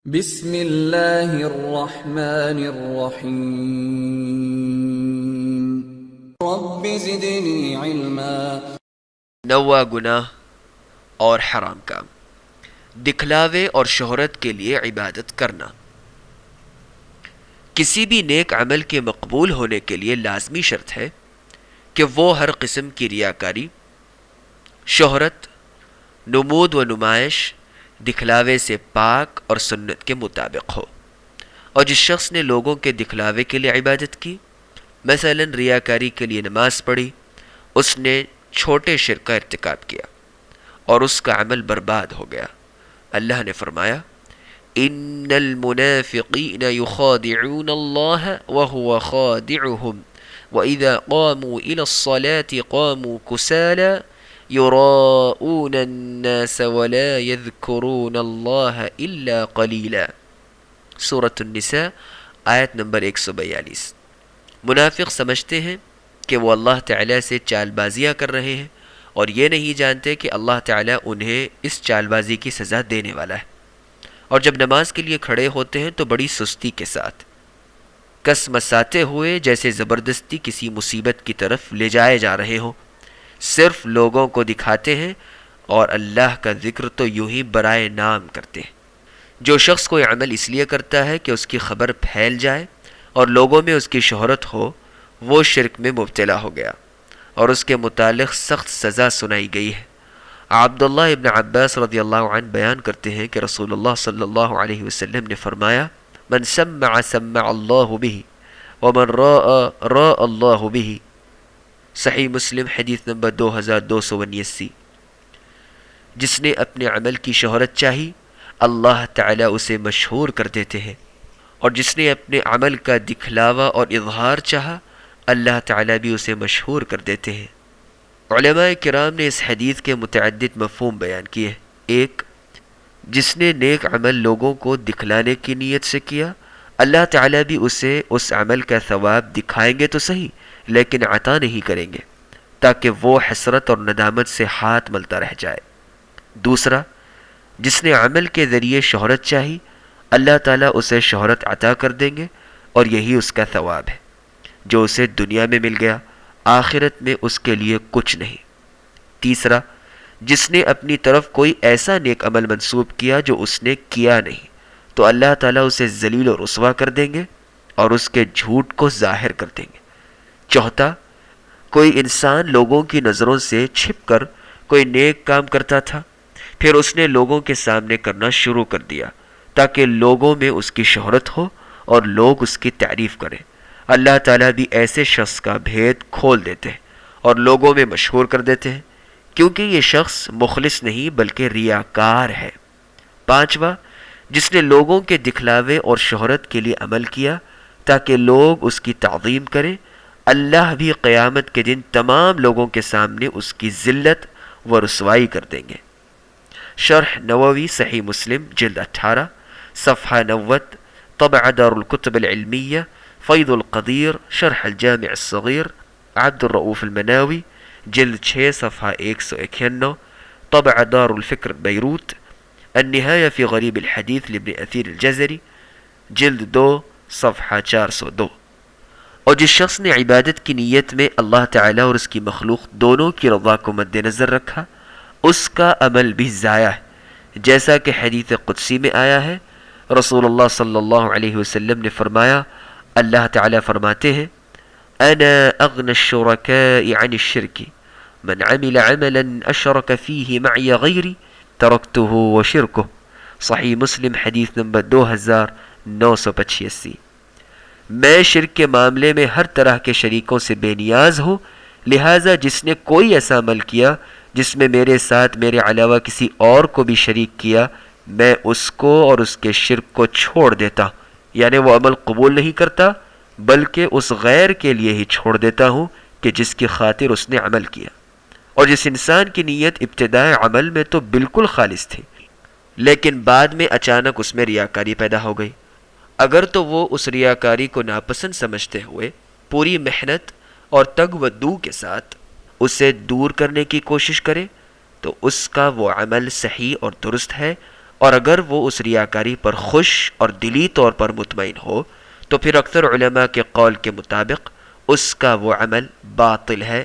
بسم اللہ الرحمن الرحیم رب زدنی علما۔ نواں گناہ اور حرام کام، دکھلاوے اور شہرت کے لیے عبادت کرنا۔ کسی بھی نیک عمل کے مقبول ہونے کے لیے لازمی شرط ہے کہ وہ ہر قسم کی ریاکاری، شہرت، نمود و نمائش، دکھلاوے سے پاک اور سنت کے مطابق ہو۔ اور جس شخص نے لوگوں کے دکھلاوے کے لیے عبادت کی، مثلا ریاکاری کے لیے نماز پڑھی، اس نے چھوٹے شرک کا ارتکاب کیا اور اس کا عمل برباد ہو گیا۔ اللہ نے فرمایا ان المنافقین یخادعون اللہ وهو خادعهم واذا قاموا الى الصلاة قاموا كسالى يراءون الناس ولا يذكرون اللہ الا قلیلا۔ سورة النساء آیت نمبر 142۔ منافق سمجھتے ہیں کہ وہ اللہ تعالیٰ سے چال بازیاں کر رہے ہیں اور یہ نہیں جانتے کہ اللہ تعالیٰ انہیں اس چال بازی کی سزا دینے والا ہے، اور جب نماز کے لیے کھڑے ہوتے ہیں تو بڑی سستی کے ساتھ کس مساتے ہوئے جیسے زبردستی کسی مصیبت کی طرف لے جائے جا رہے ہوں، صرف لوگوں کو دکھاتے ہیں اور اللہ کا ذکر تو یوں ہی برائے نام کرتے ہیں۔ جو شخص کوئی عمل اس لیے کرتا ہے کہ اس کی خبر پھیل جائے اور لوگوں میں اس کی شہرت ہو، وہ شرک میں مبتلا ہو گیا اور اس کے متعلق سخت سزا سنائی گئی ہے۔ عبداللہ ابن عباس رضی اللہ عنہ بیان کرتے ہیں کہ رسول اللہ صلی اللہ علیہ وسلم نے فرمایا من سمع سمع اللہ به ومن راء راء اللہ به۔ صحیح مسلم حدیث نمبر 2279۔ جس نے اپنے عمل کی شہرت چاہی، اللہ تعالیٰ اسے مشہور کر دیتے ہیں، اور جس نے اپنے عمل کا دکھلاوا اور اظہار چاہا، اللہ تعالیٰ بھی اسے مشہور کر دیتے ہیں۔ علماء کرام نے اس حدیث کے متعدد مفہوم بیان کیے۔ ایک، جس نے نیک عمل لوگوں کو دکھلانے کی نیت سے کیا، اللہ تعالیٰ بھی اسے اس عمل کا ثواب دکھائیں گے تو صحیح، لیکن عطا نہیں کریں گے تاکہ وہ حسرت اور ندامت سے ہاتھ ملتا رہ جائے۔ دوسرا، جس نے عمل کے ذریعے شہرت چاہی، اللہ تعالیٰ اسے شہرت عطا کر دیں گے اور یہی اس کا ثواب ہے، جو اسے دنیا میں مل گیا، آخرت میں اس کے لیے کچھ نہیں۔ تیسرا، جس نے اپنی طرف کوئی ایسا نیک عمل منسوب کیا جو اس نے کیا نہیں، تو اللہ تعالیٰ اسے ذلیل و رسوا کر دیں گے اور اس کے جھوٹ کو ظاہر کر دیں گے۔ چوتھا، کوئی انسان لوگوں کی نظروں سے چھپ کر کوئی نیک کام کرتا تھا، پھر اس نے لوگوں کے سامنے کرنا شروع کر دیا تاکہ لوگوں میں اس کی شہرت ہو اور لوگ اس کی تعریف کریں۔ اللہ تعالیٰ بھی ایسے شخص کا بھید کھول دیتے ہیں اور لوگوں میں مشہور کر دیتے ہیں، کیونکہ یہ شخص مخلص نہیں بلکہ ریاکار ہے۔ پانچواں، جس نے لوگوں کے دکھلاوے اور شہرت کے لیے عمل کیا تاکہ لوگ اس کی تعظیم کریں، اللہ بھی قیامت کے دن تمام لوگوں کے سامنے اس کی ذلت و رسوائی کر دیں گے۔ شرح نووی صحیح مسلم جلد 18 صفحہ 90، طبع دار الکتب العلمیہ، فیض القدیر، شرح الجامع الصغیر، عبد الرؤوف المناوی، جلد 6 صفحہ 191، طبع دار الفکر بیروت، النہایہ فی غریب الحدیث لابن اثیر الجزری، جلد 2 صفحہ 402۔ اور جس شخص نے عبادت کی نیت میں اللہ تعالیٰ اور اس کی مخلوق دونوں کی رضا کو مد نظر رکھا، اس کا عمل بھی ضائع ہے، جیسا کہ حدیث قدسی میں آیا ہے۔ رسول اللہ صلی اللہ علیہ وسلم نے فرمایا، اللہ تعالیٰ فرماتے ہیں انا اغنى الشركاء عن الشرك من عمل عملا اشرك فيه معي غيري تركته وشركه۔ صحیح مسلم حدیث نمبر 2985۔ میں شرک کے معاملے میں ہر طرح کے شریکوں سے بے نیاز ہوں، لہٰذا جس نے کوئی ایسا عمل کیا جس میں میرے ساتھ میرے علاوہ کسی اور کو بھی شریک کیا، میں اس کو اور اس کے شرک کو چھوڑ دیتا ہوں، یعنی وہ عمل قبول نہیں کرتا بلکہ اس غیر کے لیے ہی چھوڑ دیتا ہوں کہ جس کی خاطر اس نے عمل کیا۔ اور جس انسان کی نیت ابتداء عمل میں تو بالکل خالص تھی، لیکن بعد میں اچانک اس میں ریاکاری پیدا ہو گئی، اگر تو وہ اس ریاکاری کو ناپسند سمجھتے ہوئے پوری محنت اور تگ و دو کے ساتھ اسے دور کرنے کی کوشش کرے، تو اس کا وہ عمل صحیح اور درست ہے اور اگر وہ اس ریاکاری پر خوش اور دلی طور پر مطمئن ہو تو پھر اکثر علماء کے قول کے مطابق اس کا وہ عمل باطل ہے